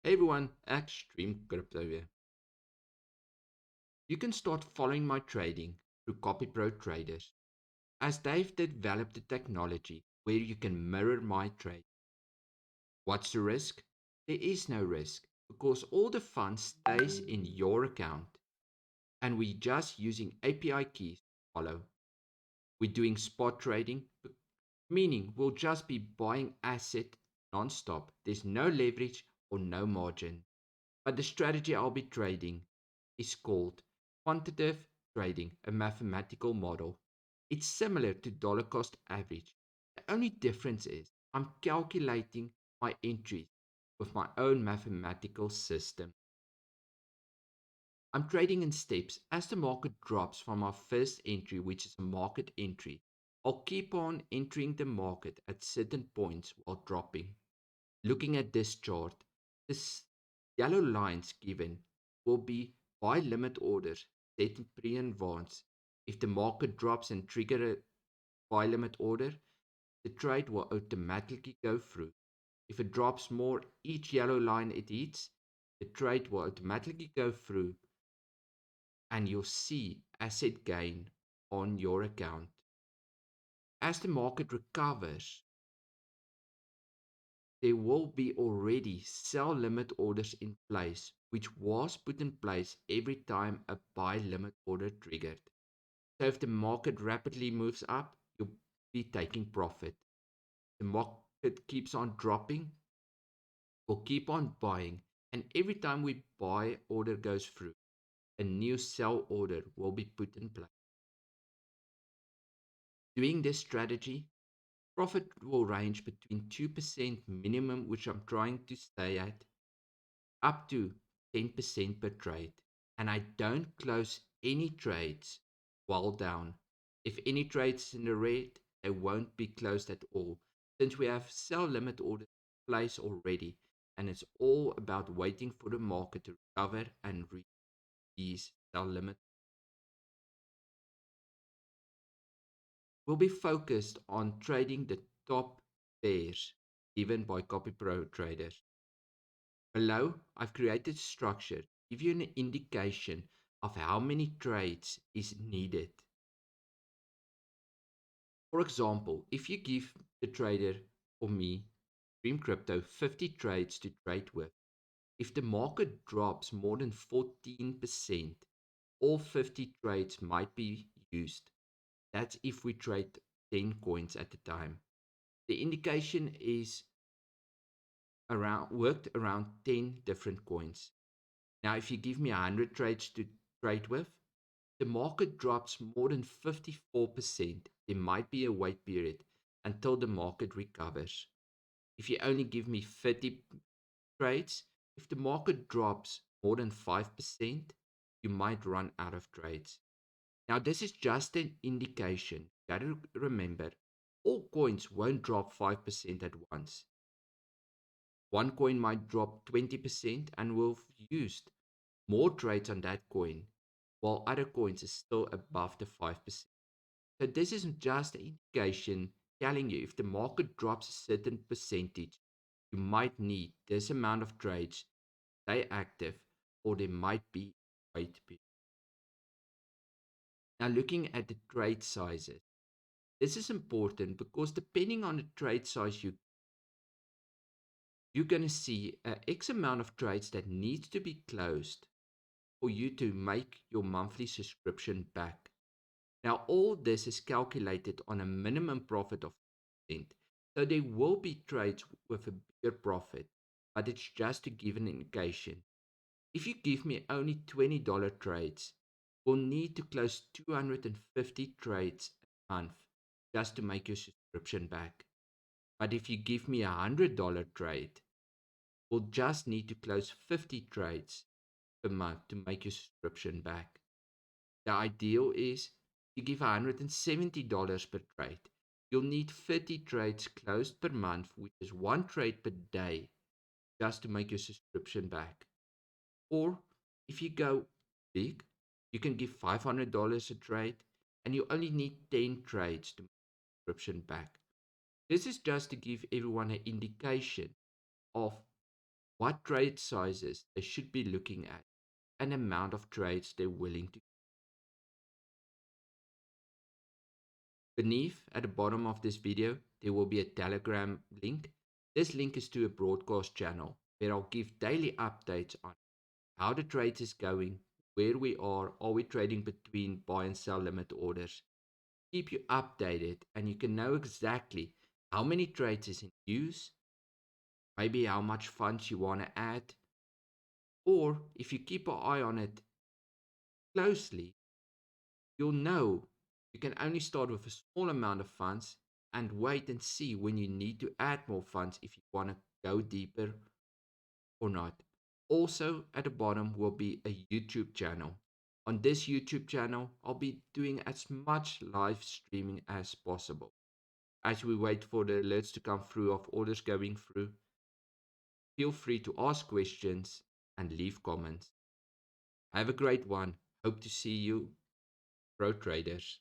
Hey everyone, Extreme Crypto here. You can start following my trading through CopyProTraders, as they've developed the technology where you can mirror my trade. What's the risk? There is no risk because all the funds stays in your account and we're just using API keys to follow. We're doing spot trading, meaning we'll just be buying asset non-stop. There's no leverage or no margin. But the strategy I'll be trading is called quantitative trading, a mathematical model. It's similar to dollar cost average. The only difference is I'm calculating my entries with my own mathematical system. I'm trading in steps. As the market drops from our first entry, which is a market entry, I'll keep on entering the market at certain points while dropping. Looking at this chart, this yellow lines given will be buy limit orders set in pre-advance. If the market drops and trigger a buy limit order, the trade will automatically go through. If it drops more each yellow line it hits, the trade will automatically go through and you'll see asset gain on your account. As the market recovers, there will be already sell limit orders in place, which was put in place every time a buy limit order triggered. So if the market rapidly moves up, you'll be taking profit. The market keeps on dropping, we'll keep on buying, and every time we buy order goes through, a new sell order will be put in place. Doing this strategy, profit will range between 2% minimum, which I'm trying to stay at, up to 10% per trade. And I don't close any trades while down. If any trades in the red, they won't be closed at all, since we have sell limit orders in place already, and it's all about waiting for the market to recover and reach these sell limit. We'll be focused on trading the top pairs given by CopyProTraders. Below, I've created a structure to give you an indication of how many trades is needed. For example, if you give the trader or me, Extreme Crypto, 50 trades to trade with, if the market drops more than 14%, all 50 trades might be used. That's if we trade 10 coins at a time. The indication is worked around 10 different coins. Now, if you give me 100 trades to trade with, the market drops more than 54%. There might be a wait period until the market recovers. If you only give me 30 trades, if the market drops more than 5%, you might run out of trades. Now, this is just an indication. You gotta remember, all coins won't drop 5% at once. One coin might drop 20% and we've used more trades on that coin, while other coins are still above the 5%. So this is just an indication telling you if the market drops a certain percentage, you might need this amount of trades to stay active, or there might be a wait period. Now looking at the trade sizes, this is important because depending on the trade size you're going to see X amount of trades that needs to be closed for you to make your monthly subscription back. Now, all this is calculated on a minimum profit of 10%. So there will be trades with a bigger profit, but it's just to give an indication. If you give me only $20 trades, we'll need to close 250 trades a month just to make your subscription back. But if you give me $100 trade, we'll just need to close 50 trades per month to make your subscription back. The ideal is you give $170 per trade. You'll need 30 trades closed per month, which is one trade per day, just to make your subscription back. Or if you go big, you can give $500 a trade and you only need 10 trades to make your subscription back. This is just to give everyone an indication of what trade sizes they should be looking at, and amount of trades they're willing to. Beneath, at the bottom of this video, there will be a Telegram link. This link is to a broadcast channel where I'll give daily updates on how the trade is going, where we are we trading between buy and sell limit orders. Keep you updated, and you can know exactly how many trades is in use, maybe how much funds you want to add, or if you keep an eye on it closely, you'll know you can only start with a small amount of funds and wait and see when you need to add more funds if you want to go deeper or not. Also, at the bottom will be a YouTube channel. On this YouTube channel, I'll be doing as much live streaming as possible. As we wait for the alerts to come through of orders going through, feel free to ask questions and leave comments. Have a great one. Hope to see you, pro traders.